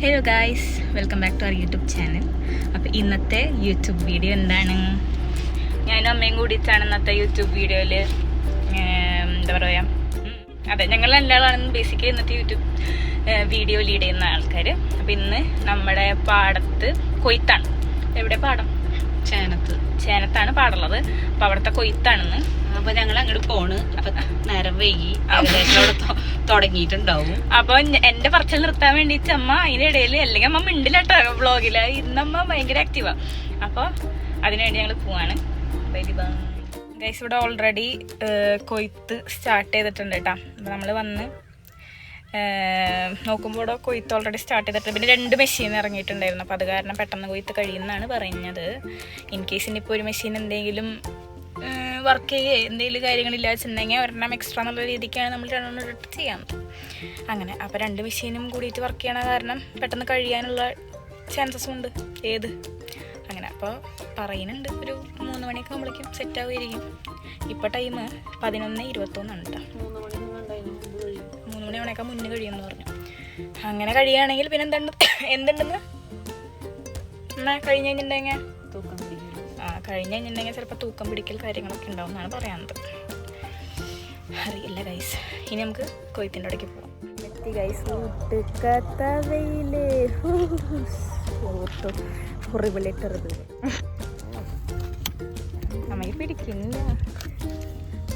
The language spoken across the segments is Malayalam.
Hello guys, welcome back to our YouTube channel. അപ്പോൾ ഇന്നത്തെ യൂട്യൂബ് വീഡിയോ എന്താണ്? ഞാനും അമ്മയും കൂടിയിട്ടാണ് ഇന്നത്തെ യൂട്യൂബ് വീഡിയോയിൽ എന്താ പറയുക, അതെ, ഞങ്ങൾ രണ്ടാളാണ് ബേസിക്കലി ഇന്നത്തെ യൂട്യൂബ് വീഡിയോ ലീഡ് ചെയ്യുന്ന ആൾക്കാർ. അപ്പോൾ ഇന്ന് നമ്മുടെ പാടത്ത് കൊയ്ത്താണ്. എവിടെ പാടം? ചേനത്താണ് പാടുള്ളത്. അപ്പോൾ അവിടുത്തെ കൊയ്ത്താണെന്ന്. അപ്പൊ ഞങ്ങൾ അങ്ങോട്ട് പോണ്. അപ്പൊ നേരം വൈകി തുടങ്ങിയിട്ടുണ്ടാവും. അപ്പൊ എന്റെ പറച്ചിൽ നിർത്താൻ വേണ്ടിട്ട് അമ്മ അതിന്റെ ഇടയിൽ, അല്ലെങ്കിൽ അമ്മ മിണ്ടില്ലാട്ടോ വ്ളോഗില്. ഇന്നമ്മ ഭയങ്കര ആക്റ്റീവാ. അപ്പൊ അതിനുവേണ്ടി ഞങ്ങൾ പോവാണ്. ഗൈസ്, ഇവിടെ ഓൾറെഡി കൊയ്ത്ത് സ്റ്റാർട്ട് ചെയ്തിട്ടുണ്ട് കേട്ടോ. അപ്പൊ നമ്മള് വന്ന് നോക്കുമ്പോൾ ഇവിടെ കൊയ്ത്ത് ഓൾറെഡി സ്റ്റാർട്ട് ചെയ്തിട്ടുണ്ട്. പിന്നെ 2 മെഷീൻ ഇറങ്ങിയിട്ടുണ്ടായിരുന്നു. അപ്പോൾ അത് കാരണം പെട്ടെന്ന് കൊയ്ത്ത് കഴിയുമെന്നാണ് പറഞ്ഞത്. ഇൻ കേസ് ഇനിയിപ്പോൾ ഒരു മെഷീൻ എന്തെങ്കിലും വർക്ക് ചെയ്യുക എന്തെങ്കിലും കാര്യങ്ങളില്ലാച്ചിട്ടുണ്ടെങ്കിൽ ഒരെണ്ണം എക്സ്ട്രാ എന്നുള്ള രീതിക്കാണ് നമ്മൾ 2 ഇട്ട് ചെയ്യാറുണ്ട്. അങ്ങനെ അപ്പോൾ 2 മെഷീനും കൂടിയിട്ട് വർക്ക് ചെയ്യണ കാരണം പെട്ടെന്ന് കഴിയാനുള്ള ചാൻസസും ഉണ്ട്. അങ്ങനെ അപ്പോൾ പറയുന്നുണ്ട് ഒരു 3 മണിയൊക്കെ നമ്മളേക്കും സെറ്റ് ആവുമായിരിക്കും. ഇപ്പോൾ ടൈം 11:21 കേട്ടോ. 3 മണിയൊക്കെ മുന്നേ കഴിയുമെന്ന് പറഞ്ഞു. അങ്ങനെ കഴിയുകയാണെങ്കിൽ പിന്നെ എന്തുണ്ടെന്ന് കഴിഞ്ഞ് കഴിഞ്ഞിട്ടുണ്ടെങ്കിൽ ചിലപ്പോൾ തൂക്കം പിടിക്കൽ കാര്യങ്ങളൊക്കെ ഉണ്ടാവും എന്നാണ് പറയാനുള്ളത്. അറിയില്ല ഗൈസ്. ഇനി നമുക്ക് കൊയ്ത്തിൻ്റെ ഇടയ്ക്ക് പോകാം. എത്തി ഗൈസ്. ഹൊറിബിളിട്ടത് അമ്മയ്ക്ക് പിടിക്കുന്നില്ല.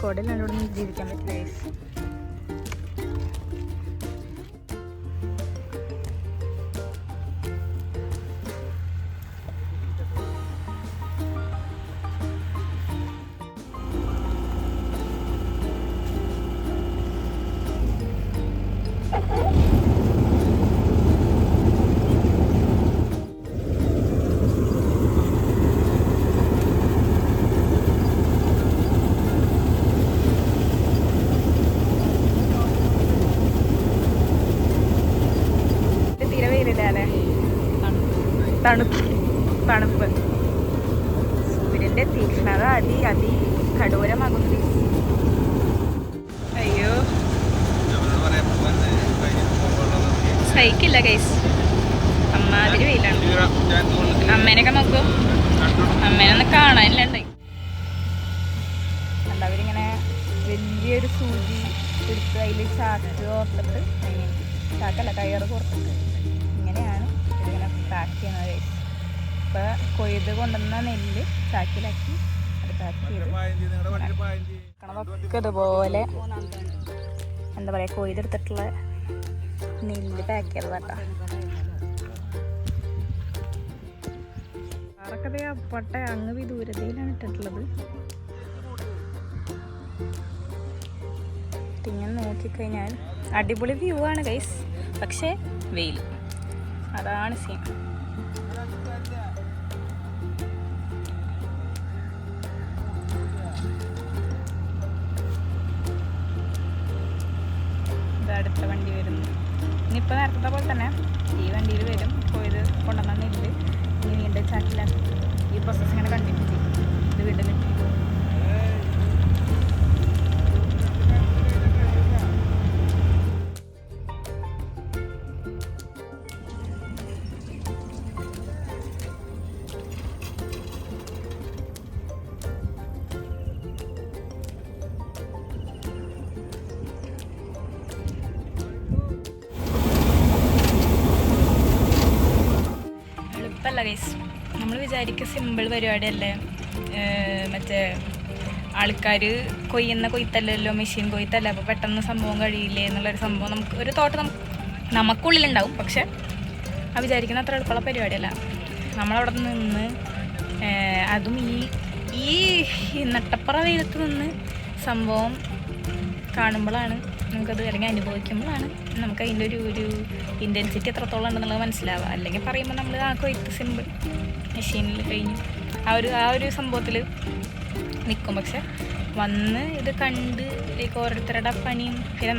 കുടയിലാണ് ഇവിടെ നിന്ന് ജീവിക്കാൻ പറ്റില്ല ഗൈസ്. തണുപ്പ് സൂര്യന്റെ തീക്ഷ്ണത കഠോരമാകുന്നു. അയ്യോ, സഹിക്കില്ല ഗൈസ്. അമ്മാതിരി വെയിലാണ്. അമ്മേനൊക്കെ നോക്കൂ, അമ്മേനൊന്ന് കാണാനില്ലുണ്ടായി. അവരിങ്ങനെ വലിയൊരു സൂചി എടുത്ത് അതിൽ ചാക്ക് ഓർത്തിട്ട്, കയറ് കോർത്തിട്ട് ഇങ്ങനെയാണ് ഇതിങ്ങനെ പാക്ക് ചെയ്യുന്നത് ഗൈസ്. ഇപ്പോൾ കൊയ്ത് കൊണ്ടുവന്ന നെല്ല് ചാക്കിലാക്കി അത് പാക്ക് ചെയ്ത് കണക്കൊക്കെ ഇതുപോലെ എന്താ പറയുക, കൊയ്തെടുത്തിട്ടുള്ള നെല്ല് പാക്ക് ചെയ്തതാട്ടോ. അതൊക്കെ അപ്പട്ടെ അങ്ങ് വിദൂരതയിലാണ് ഇട്ടിട്ടുള്ളത്. ഇങ്ങനെ നോക്കിക്കഴിഞ്ഞാൽ അടിപൊളി വ്യൂ ആണ് ഗൈസ്. പക്ഷേ വെയിൽ, അതാണ് സീൻ. അടുത്ത വണ്ടി വരുന്നു. ഇനിയിപ്പോൾ നേരത്തെ പോലെ തന്നെ ഈ വണ്ടിയിൽ വരും. പോയത് കൊണ്ടുവന്ന നെല്ല് ഇനി വീണ്ടും ചാക്കിലാക്കി ഈ പ്രോസസ്സ് ഇങ്ങനെ കണ്ടിന്യൂ ചെയ്യും. ഇത് വീണ്ടും ഗൈസ്. നമ്മൾ വിചാരിക്കുക സിമ്പിൾ പരിപാടിയല്ലേ, മറ്റേ ആൾക്കാർ കൊയ്യുന്ന കൊയ്ത്തല്ലല്ലോ, മെഷീൻ കൊയ്ത്തല്ല, അപ്പോൾ പെട്ടെന്ന് സംഭവം കഴിയില്ലേ എന്നുള്ളൊരു സംഭവം നമുക്ക് ഒരു തോട്ട് നമുക്കുള്ളിലുണ്ടാവും. പക്ഷെ ആ വിചാരിക്കുന്ന അത്ര എളുപ്പമുള്ള പരിപാടിയല്ല. നമ്മളവിടെ നിന്ന് അതും ഈ നട്ടപ്പുറ വെയിലത്ത് നിന്ന് സംഭവം കാണുമ്പോഴാണ് നമുക്കത്, അല്ലെങ്കിൽ അനുഭവിക്കുമ്പോഴാണ് നമുക്ക് അതിൻ്റെ ഒരു ഇൻറ്റൻസിറ്റി എത്രത്തോളം ഉണ്ടെന്നുള്ളത് മനസ്സിലാവുക. അല്ലെങ്കിൽ പറയുമ്പോൾ നമ്മൾ കൊയ്ത്ത് സിമ്പിൾ മെഷീനിൽ കഴിഞ്ഞു ആ ഒരു സംഭവത്തിൽ നിൽക്കും. പക്ഷെ വന്ന് ഇത് കണ്ട് ലൈക്ക് ഓരോരുത്തരുടെ പണിയും പിന്നെ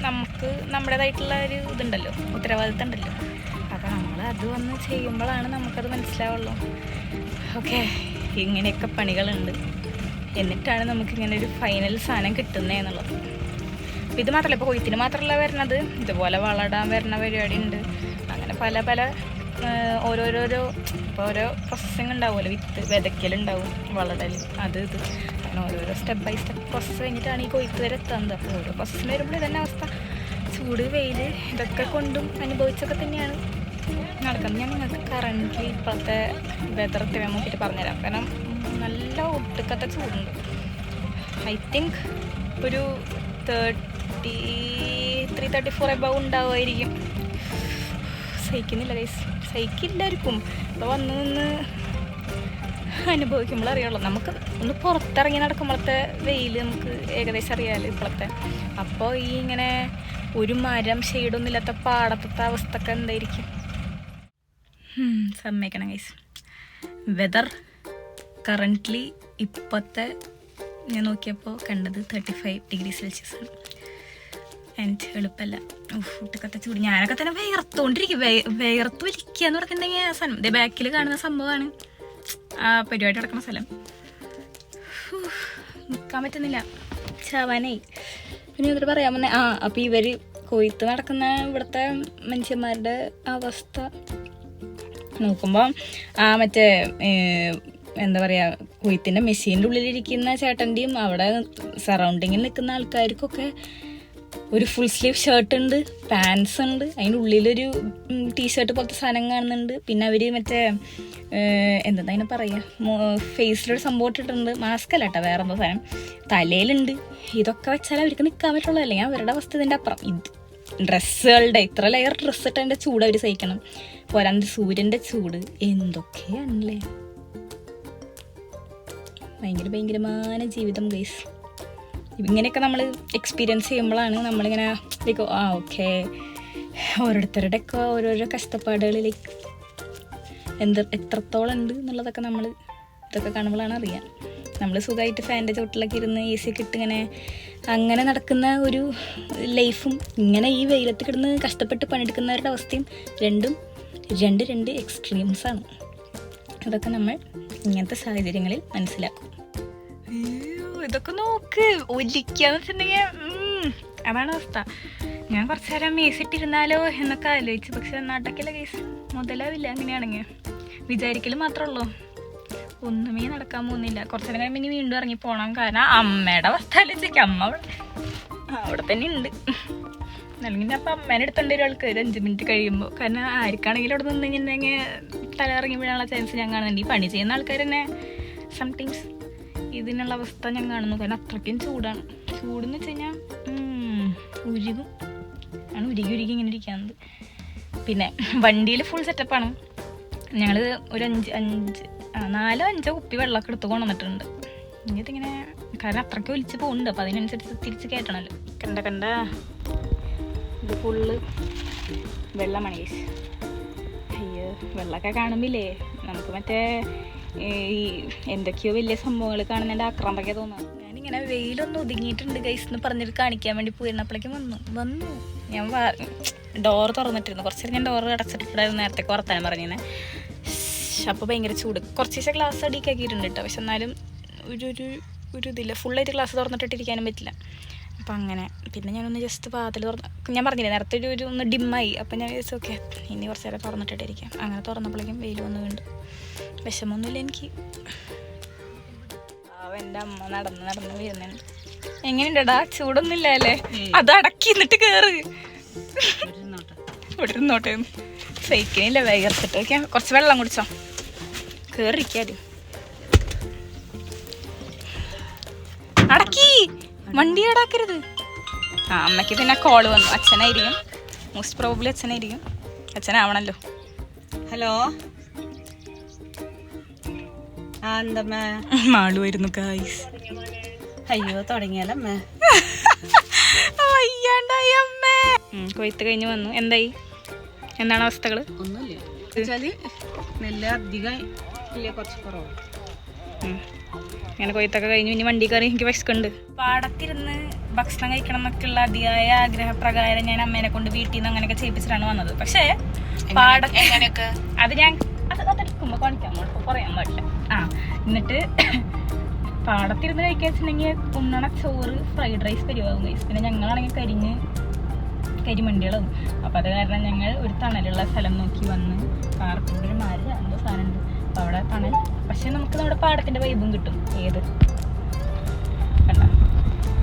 നമുക്ക് നമ്മുടേതായിട്ടുള്ള ഒരു ഇതുണ്ടല്ലോ, ഉത്തരവാദിത്തം ഉണ്ടല്ലോ. അപ്പോൾ നമ്മൾ അത് വന്ന് ചെയ്യുമ്പോഴാണ് നമുക്കത് മനസ്സിലാവുള്ളൂ. ഓക്കെ, ഇങ്ങനെയൊക്കെ പണികളുണ്ട്. എന്നിട്ടാണ് നമുക്കിങ്ങനെ ഒരു ഫൈനൽ സാധനം കിട്ടുന്നത് എന്നുള്ളത്. അപ്പം ഇത് മാത്രമല്ല, ഇപ്പോൾ കൊയ്ത്തിന് മാത്രമല്ല വരണത്, ഇതുപോലെ വളടാൻ വരുന്ന പരിപാടി ഉണ്ട്. അങ്ങനെ പല പല ഓരോരോ ഇപ്പോൾ ഓരോ പ്രോസസ്സിങ് ഉണ്ടാവുമല്ലോ, വിത്ത് വിതയ്ക്കലുണ്ടാവും, വളടൽ, അത് ഇത് അങ്ങനെ ഓരോരോ സ്റ്റെപ്പ് ബൈ സ്റ്റെപ്പ് പ്രോസസ്സ് കഴിഞ്ഞിട്ടാണ് ഈ കൊയ്ത്ത് വരെ എത്തുന്നത്. അപ്പോൾ ഓരോ പ്രോസസ്സിന് വരുമ്പോൾ ഇതന്നെ അവസ്ഥ. ചൂട്, വെയിൽ ഇതൊക്കെ കൊണ്ടും അനുഭവിച്ചൊക്കെ തന്നെയാണ് നടക്കുന്നത്. ഞാൻ നിങ്ങൾക്ക് കറൻ്റ് ഇപ്പോഴത്തെ വെതർ എത്തിയാൻ നോക്കിയിട്ട് പറഞ്ഞുതരാം. കാരണം നല്ല ഒട്ടുക്കത്തെ ചൂടുണ്ട്. ഐ തിങ്ക് ഒരു 33-34 എബവ് ഉണ്ടാവുമായിരിക്കും. സഹിക്കുന്നില്ല ഗൈസ്, സഹിക്കില്ലായിരിക്കും. ഇപ്പോൾ വന്ന് നിന്ന് അനുഭവിക്കുമ്പോൾ അറിയുള്ളൂ. നമുക്ക് ഒന്ന് പുറത്തിറങ്ങി നടക്കുമ്പോഴത്തെ വെയിൽ നമുക്ക് ഏകദേശം അറിയാമല്ലോ ഇപ്പോഴത്തെ. അപ്പോൾ ഈ ഇങ്ങനെ ഒരു മരം ഷെയ്ഡൊന്നും ഇല്ലാത്ത പാടത്തെ അവസ്ഥയൊക്കെ എന്തായിരിക്കും? സമ്മതിക്കണം ഗൈസ്. വെതർ കറൻ്റ്ലി ഇപ്പോഴത്തെ ഞാൻ നോക്കിയപ്പോൾ കണ്ടത് 35 ഡിഗ്രി സെൽഷ്യസ് ആണ്. ആൻഡ് എളുപ്പമല്ല. ഫുഡൊക്കെ ചൂട്. ഞാനൊക്കെ തന്നെ വിയർത്തുകൊണ്ടിരിക്കും. വിയർത്ത് വലിക്കുക എന്ന് പറഞ്ഞിട്ടുണ്ടെങ്കിൽ ആ സ്ഥലം ഇതേ ബാക്കിൽ കാണുന്ന സംഭവമാണ് ആ പരിപാടി നടക്കുന്ന സ്ഥലം. നിൽക്കാൻ പറ്റുന്നില്ല, ചാവാനായി. പിന്നെ എന്നിട്ട് പറയാൻ വന്നേ അപ്പോൾ ഇവർ കൊയ്ത്ത് നടക്കുന്ന ഇവിടുത്തെ മനുഷ്യന്മാരുടെ അവസ്ഥ നോക്കുമ്പോൾ മറ്റേ എന്താ പറയുക, കൊയ്ത്തിൻ്റെ മെഷീൻ്റെ ഉള്ളിലിരിക്കുന്ന ചേട്ടൻ്റെയും അവിടെ സറൗണ്ടിങ്ങിൽ നിൽക്കുന്ന ആൾക്കാർക്കൊക്കെ ഒരു ഫുൾ സ്ലീവ് ഷർട്ട് ഉണ്ട്, പാൻസ് ഉണ്ട്, അതിൻ്റെ ഉള്ളിലൊരു ടീഷർട്ട് പോലത്തെ സാധനം കാണുന്നുണ്ട്. പിന്നെ അവർ മറ്റേ എന്താ അതിനെ പറയുക, ഫേസിലൊരു സംഭവം ഇട്ടിട്ടുണ്ട്. മാസ്ക് അല്ല കേട്ടോ, വേറെ എന്തോ സാധനം തലയിലുണ്ട്. ഇതൊക്കെ വെച്ചാൽ അവർക്ക് നിൽക്കാൻ പറ്റുള്ളൂ. അല്ലെങ്കിൽ അവരുടെ അവസ്ഥ ഇതിൻ്റെ അപ്പുറം. ഇത് ഡ്രസ്സുകളുടെ ഇത്ര ലെയർ ഡ്രസ്സ് ഇട്ടതിൻ്റെ ചൂട് അവർ സഹിക്കണം. പോരാണ്ട് സൂര്യൻ്റെ ചൂട് എന്തൊക്കെയാണല്ലേ. ഭയങ്കരമായ ജീവിതം ഗൈസ്. ഇങ്ങനെയൊക്കെ നമ്മൾ എക്സ്പീരിയൻസ് ചെയ്യുമ്പോഴാണ് നമ്മളിങ്ങനെ ഓക്കെ ഓരോരുത്തരുടെയൊക്കെ ഓരോരോ കഷ്ടപ്പാടുകളിലേക്ക് എത്രത്തോളം ഉണ്ട് എന്നുള്ളതൊക്കെ നമ്മൾ ഇതൊക്കെ കാണുമ്പോഴാണ് അറിയാം. നമ്മൾ സുഖമായിട്ട് ഫാൻ്റെ ചോട്ടിലൊക്കെ ഇരുന്ന് എ സി ഒക്കെ ഇട്ട് ഇങ്ങനെ അങ്ങനെ നടക്കുന്ന ഒരു ലൈഫും ഇങ്ങനെ ഈ വെയിലത്ത് കിടന്ന് കഷ്ടപ്പെട്ട് പണിയെടുക്കുന്നവരുടെ അവസ്ഥയും രണ്ട് എക്സ്ട്രീംസാണ്. അതൊക്കെ നമ്മൾ ഇങ്ങനത്തെ സാഹചര്യങ്ങളിൽ മനസ്സിലാക്കും. ഇതൊക്കെ നോക്ക്, ഒലിക്കാന്ന് വെച്ചിട്ടുണ്ടെങ്കിൽ അതാണ് അവസ്ഥ. ഞാൻ കുറച്ച് നേരം മേസിട്ടിരുന്നാലോ എന്നൊക്കെ ആലോചിച്ചു. പക്ഷെ നാട്ടൊക്കെയല്ല കേസ് മുതലാവില്ല. അങ്ങനെയാണെങ്കിൽ വിചാരിക്കൽ മാത്രമേ ഉള്ളൂ, ഒന്നുമേ നടക്കാൻ പോകുന്നില്ല. കുറച്ച് നേരം കഴിയുമ്പോൾ ഇനി വീണ്ടും ഇറങ്ങി പോകണം. കാരണം അമ്മയുടെ അവസ്ഥ ആലോചിക്കാം. അമ്മ അവിടെ തന്നെ ഉണ്ട്. അല്ലെങ്കിൽ അപ്പം അമ്മേനെ എടുത്തേണ്ട ഒരാൾക്ക് ഒരു 5 മിനിറ്റ് കഴിയുമ്പോൾ. കാരണം ആർക്കാണെങ്കിലും അവിടെ നിന്ന് കഴിഞ്ഞിട്ടുണ്ടെങ്കിൽ തല ഇറങ്ങി വീഴാനുള്ള ചാൻസ് ഞാൻ കാണുന്നുണ്ട്. ഈ പണി ചെയ്യുന്ന ആൾക്കാർ തന്നെ സംടൈംസ് ഇതിനുള്ള അവസ്ഥ ഞാൻ കാണുന്നു. കാരണം അത്രയ്ക്കും ചൂടാണ്. ചൂടെന്ന് വെച്ച് കഴിഞ്ഞാൽ ഉരുകും ആണ്, ഉരുകി ഇങ്ങനെ ഇരിക്കുന്നത്. പിന്നെ വണ്ടിയിൽ ഫുൾ സെറ്റപ്പാണ്. ഞങ്ങൾ ഒരു 4-5 കുപ്പി വെള്ളമൊക്കെ എടുത്ത് കൊണ്ടുവന്നിട്ടുണ്ട്. ഇനിയിതിങ്ങനെ കാരണം അത്രയ്ക്ക് ഒലിച്ച് പോകുന്നുണ്ട്. അപ്പോൾ അതിനനുസരിച്ച് തിരിച്ച് കയറ്റണമല്ലോ. കണ്ട ഇത് ഫുള്ള് വെള്ളമാണ് ഗൈസ്. അയ്യോ, വെള്ളമൊക്കെ കാണുമ്പില്ലേ നമുക്ക് മറ്റേ ഈ എന്തൊക്കെയോ വലിയ സംഭവങ്ങൾ കാണുന്നതിൻ്റെ ആക്രാന്തമൊക്കെ തോന്നുന്നു. ഞാനിങ്ങനെ വെയിലൊന്നും ഒതുങ്ങിയിട്ടുണ്ട് ഗൈസ് എന്ന് പറഞ്ഞിട്ട് കാണിക്കാൻ വേണ്ടി പോയിരുന്നപ്പോഴേക്കും വന്നു ഞാൻ ഡോർ തുറന്നിട്ടിരുന്നു. കുറച്ച് നേരം ഞാൻ ഡോർ അടച്ചിട്ടുണ്ടായിരുന്നു. നേരത്തെ വർത്താനം പറഞ്ഞിരുന്നേ. അപ്പോൾ ഭയങ്കര ചൂട്. കുറച്ച് ദിവസം ഗ്ലാസ് അടിക്കാക്കിയിട്ടുണ്ട് കേട്ടോ. പക്ഷെ എന്നാലും ഒരു ഇതില്ല, ഫുള്ളായിട്ട് ഗ്ലാസ് തുറന്നിട്ടിരിക്കാനും പറ്റില്ല. അപ്പം അങ്ങനെ പിന്നെ ഞാനൊന്ന് ജസ്റ്റ് വാതിൽ ഞാൻ പറഞ്ഞില്ലേ നേരത്തെ ഒന്ന് ഡിമ്മായി. അപ്പം ഞാൻ വിചാരിച്ചു ഓക്കെ ഇനി കുറച്ച് നേരം തുറന്നിട്ടിരിക്കാം. അങ്ങനെ തുറന്നപ്പോഴേക്കും വെയിൽ വന്നു വീണ്ടും. വിഷമൊന്നുമില്ല എനിക്ക്. എൻ്റെ അമ്മ നടന്ന് വരുന്നുണ്ട്. എങ്ങനെയുണ്ടടാ, ചൂടൊന്നുമില്ല അല്ലേ? അത് അടക്കി എന്നിട്ട് കയറ്, ഇവിടെ ഇരുന്നോട്ടെ. സഹിക്കണില്ല, വേഗർത്തിട്ട് ഓക്കെ. കുറച്ച് വെള്ളം കുടിച്ചോ, കയറിയിരിക്കാതെ. അടക്കി വണ്ടി അടക്കരുത്. അമ്മയ്ക്ക് പിന്നെ കോള് വന്നു. അച്ഛനായിരിക്കും, മോസ്റ്റ് പ്രോബബ്ലി അച്ഛനായിരിക്കും. അച്ഛനാവണല്ലോ. ഹലോ, എന്തമ്മ? മാളു വരുന്നു ഗായ്സ്. അയ്യോ തുടങ്ങിയാലമ്മേ, വയ്യാണ്ടായി അമ്മേ. കൊയ്ത്ത് കഴിഞ്ഞ് വന്നു. എന്തായി, എന്താണ് അവസ്ഥകൾ? ഒന്നുമില്ല വെച്ചാൽ നെല്ല് അധികം ഇല്ല, കുറച്ച് കുറവ്. അങ്ങനെ കൊയ്ത്തൊക്കെ കഴിഞ്ഞു. ഇനി വണ്ടി കയറി എനിക്ക് വിശക്കുണ്ട്. പാടത്തിരുന്ന് ഭക്ഷണം കഴിക്കണം എന്നൊക്കെയുള്ള അതിയായ ആഗ്രഹപ്രകാരം ഞാൻ അമ്മേനെ കൊണ്ട് വീട്ടിൽ നിന്ന് അങ്ങനെയൊക്കെ ചെയ്യിപ്പിച്ചിട്ടാണ് വന്നത്. പക്ഷേ അതെടുക്കുമ്പോൾ കാണിക്കാൻ പറയാൻ പാടില്ല. എന്നിട്ട് പാടത്തിരുന്ന് കഴിക്കാന്നുവെച്ചിട്ടുണ്ടെങ്കിൽ ഉണ്ണണ ചോറ് ഫ്രൈഡ് റൈസ് പരിവാകും ഗൈസ്. പിന്നെ ഞങ്ങളാണെങ്കിൽ കരിമണ്ടികളും. അപ്പോൾ അത് കാരണം ഞങ്ങൾ ഒരു തണലുള്ള സ്ഥലം നോക്കി വന്ന് പാർക്കിൻ്റെ ഒരു മാര് എന്തോ സാധനമുണ്ട്. അപ്പോൾ അവിടെ തണൽ, പക്ഷേ നമുക്ക് നമ്മുടെ പാടത്തിൻ്റെ വൈബും കിട്ടും. ഏത് കണ്ട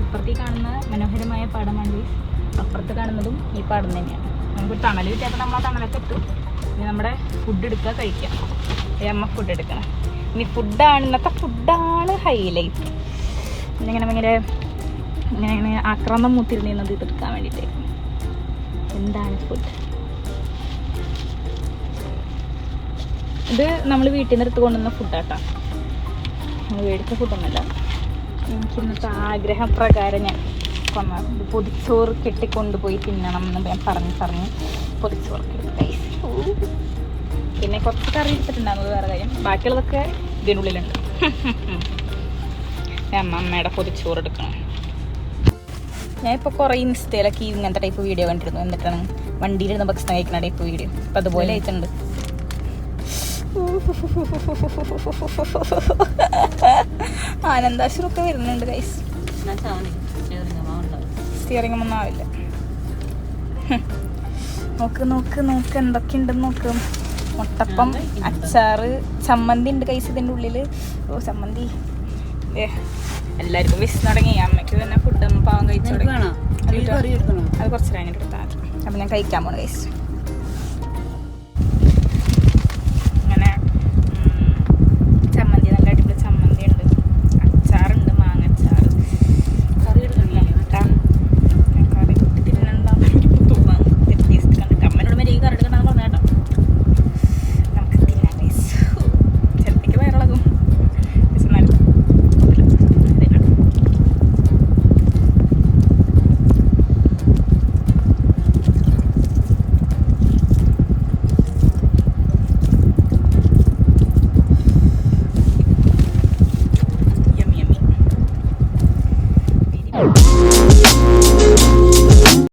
ഇപ്പുറത്തേക്ക് കാണുന്ന മനോഹരമായ പാടമാണ് ഗൈസ്. അപ്പുറത്ത് കാണുന്നതും ഈ പാടം തന്നെയാണ്. നമുക്കൊരു തണൽ കിട്ടിയപ്പോൾ നമ്മൾ ആ തണലൊക്കെ ഇട്ടു. ഇനി നമ്മുടെ ഫുഡ് എടുക്കുക, കഴിക്കാം. അമ്മ ഫുഡ് എടുക്കണം. ഇനി ഫുഡാണ്, ഇന്നത്തെ ഫുഡാണ് ഹൈലൈറ്റ്. ഇങ്ങനെ ഇങ്ങനെ ആക്രമണം മൂത്തിരുന്നത് ഇതെടുക്കാൻ വേണ്ടിയിട്ട്. എന്താണ് ഫുഡ്? ഇത് നമ്മൾ വീട്ടിൽ നിന്ന് എടുത്ത് കൊണ്ടുവന്ന ഫുഡാട്ടോ, നമ്മൾ മേടിച്ച ഫുഡൊന്നുമല്ല. എനിക്ക് ഇന്നത്തെ ആഗ്രഹപ്രകാരം ഞാൻ പൊതിച്ചോറ് കെട്ടിക്കൊണ്ടുപോയി തിന്നണം എന്ന് ഞാൻ പറഞ്ഞ് പൊതിച്ചോറ് കെട്ടി. പിന്നെ കുറച്ച് കറി എടുത്തിട്ടുണ്ടാകുന്നത് വേറെ കാര്യം, ബാക്കിയുള്ളതൊക്കെ ഇതിനുള്ളിലുണ്ട്. അമ്മയുടെ പൊതിച്ചോറ് എടുക്കണം. ഞാനിപ്പോൾ കുറേ ഇൻസ്റ്റയിലൊക്കെ ഇങ്ങനത്തെ ടൈപ്പ് വീഡിയോ കണ്ടിരുന്നു. എന്നിട്ടാണ് വണ്ടിയിലിരുന്ന് ഭക്ഷണം കഴിക്കുന്ന ടൈപ്പ് വീഡിയോ. അപ്പം അതുപോലെ ആയിട്ടുണ്ട്. ആനന്ദാശ്രമൊക്കെ വരുന്നുണ്ട് ഗൈസ്. സ്റ്റിയറിംഗ് ഒന്നും ആവില്ല. നോക്ക് എന്തൊക്കെയുണ്ടെന്ന് നോക്ക്. മുട്ടപ്പം, അച്ചാറ്, ചമ്മന്തി ഉണ്ട് കൈസ് ഇതിൻ്റെ ഉള്ളിൽ. ഓ ചമ്മന്തി, എല്ലാവർക്കും വിശന്ന് തുടങ്ങി. അമ്മയ്ക്ക് തന്നെ ഫുഡ് പാവം കഴിച്ചു തുടങ്ങി. അത് കുറച്ച് കഴിഞ്ഞിട്ട് എടുത്താൽ മതി. അപ്പം ഞാൻ കഴിക്കാൻ പോണു കൈസ്.